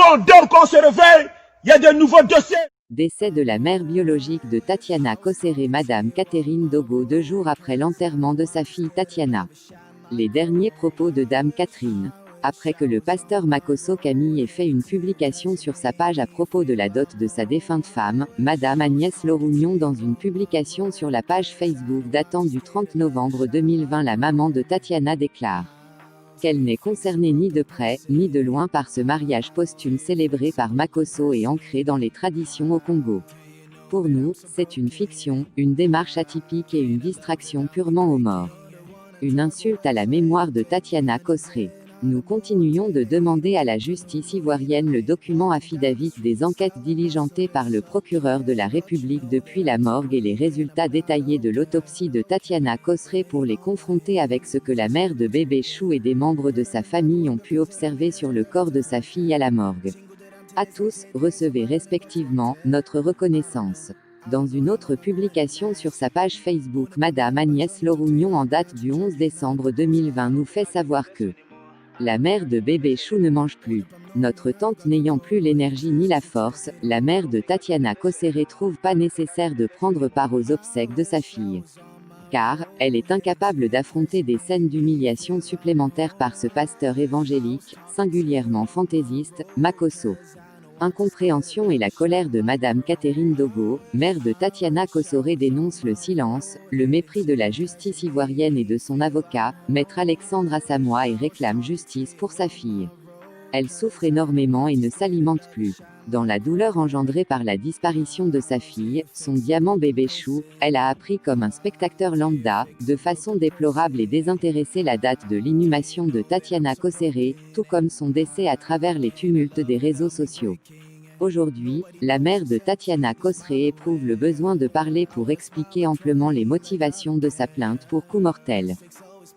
secondes, donc on se réveille, il y a de nouveaux dossiers. Décès de la mère biologique de Tatiana Kossere, Madame Catherine Dogo, 2 jours après l'enterrement de sa fille Tatiana. Les derniers propos de Dame Catherine. Après que le pasteur Makosso Camille ait fait une publication sur sa page à propos de la dot de sa défunte femme, Madame Agnès Lorougnon, dans une publication sur la page Facebook datant du 30 novembre 2020, la maman de Tatiana déclare qu'elle n'est concernée ni de près, ni de loin par ce mariage posthume célébré par Makosso et ancré dans les traditions au Congo. Pour nous, c'est une fiction, une démarche atypique et une distraction purement aux morts. Une insulte à la mémoire de Tatiana Kossere. Nous continuons de demander à la justice ivoirienne le document affidavit des enquêtes diligentées par le procureur de la République depuis la morgue et les résultats détaillés de l'autopsie de Tatiana Kossere pour les confronter avec ce que la mère de bébé Chou et des membres de sa famille ont pu observer sur le corps de sa fille à la morgue. À tous, recevez respectivement notre reconnaissance. Dans une autre publication sur sa page Facebook, Madame Agnès Lorougnon en date du 11 décembre 2020 nous fait savoir que la mère de bébé Chou ne mange plus. Notre tante n'ayant plus l'énergie ni la force, la mère de Tatiana Kossere trouve pas nécessaire de prendre part aux obsèques de sa fille. Car, elle est incapable d'affronter des scènes d'humiliation supplémentaires par ce pasteur évangélique, singulièrement fantaisiste, Makosso. Incompréhension et la colère de Madame Catherine Dogo, mère de Tatiana Kossere, dénonce le silence, le mépris de la justice ivoirienne et de son avocat, Maître Alexandre Assamoah, et réclame justice pour sa fille. Elle souffre énormément et ne s'alimente plus. Dans la douleur engendrée par la disparition de sa fille, son diamant bébé Chou, elle a appris comme un spectateur lambda, de façon déplorable et désintéressée, la date de l'inhumation de Tatiana Kossere, tout comme son décès à travers les tumultes des réseaux sociaux. Aujourd'hui, la mère de Tatiana Kossere éprouve le besoin de parler pour expliquer amplement les motivations de sa plainte pour coup mortel.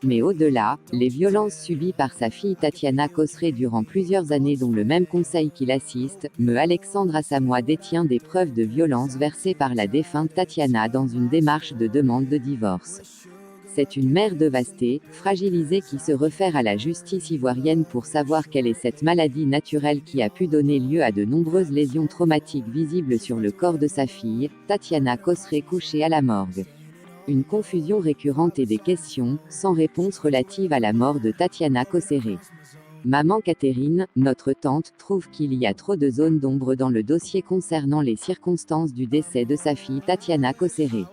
Mais au-delà, les violences subies par sa fille Tatiana Kossere durant plusieurs années, dont le même conseil qui l'assiste, M. Alexandre Assamoah, détient des preuves de violences versées par la défunte Tatiana dans une démarche de demande de divorce. C'est une mère dévastée, fragilisée, qui se réfère à la justice ivoirienne pour savoir quelle est cette maladie naturelle qui a pu donner lieu à de nombreuses lésions traumatiques visibles sur le corps de sa fille, Tatiana Kossere, couchée à la morgue. Une confusion récurrente et des questions, sans réponse, relatives à la mort de Tatiana Kossere. Maman Catherine, notre tante, trouve qu'il y a trop de zones d'ombre dans le dossier concernant les circonstances du décès de sa fille Tatiana Kossere.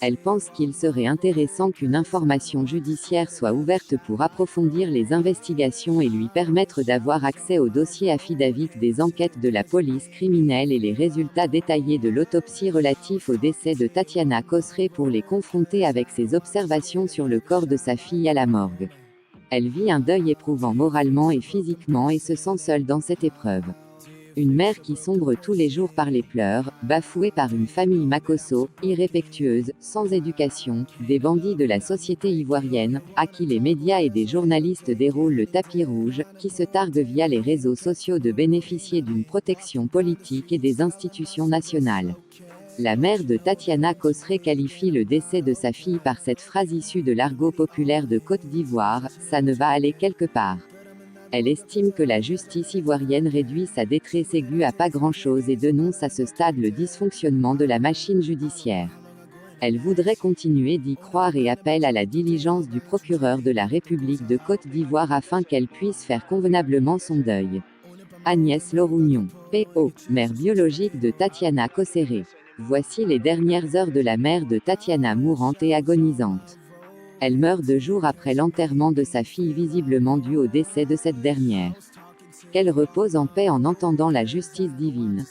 Elle pense qu'il serait intéressant qu'une information judiciaire soit ouverte pour approfondir les investigations et lui permettre d'avoir accès au dossier affidavit des enquêtes de la police criminelle et les résultats détaillés de l'autopsie relatif au décès de Tatiana Kossere pour les confronter avec ses observations sur le corps de sa fille à la morgue. Elle vit un deuil éprouvant moralement et physiquement et se sent seule dans cette épreuve. Une mère qui sombre tous les jours par les pleurs, bafouée par une famille Makosso, irrespectueuse, sans éducation, des bandits de la société ivoirienne, à qui les médias et des journalistes déroulent le tapis rouge, qui se targuent via les réseaux sociaux de bénéficier d'une protection politique et des institutions nationales. La mère de Tatiana Kossere qualifie le décès de sa fille par cette phrase issue de l'argot populaire de Côte d'Ivoire: « Ça ne va aller quelque part ». Elle estime que la justice ivoirienne réduit sa détresse aiguë à pas grand-chose et dénonce à ce stade le dysfonctionnement de la machine judiciaire. Elle voudrait continuer d'y croire et appelle à la diligence du procureur de la République de Côte d'Ivoire afin qu'elle puisse faire convenablement son deuil. Agnès Lorougnon, P.O., mère biologique de Tatiana Kossere. Voici les dernières heures de la mère de Tatiana, mourante et agonisante. Elle meurt 2 jours après l'enterrement de sa fille, visiblement dû au décès de cette dernière. Qu'elle repose en paix en entendant la justice divine.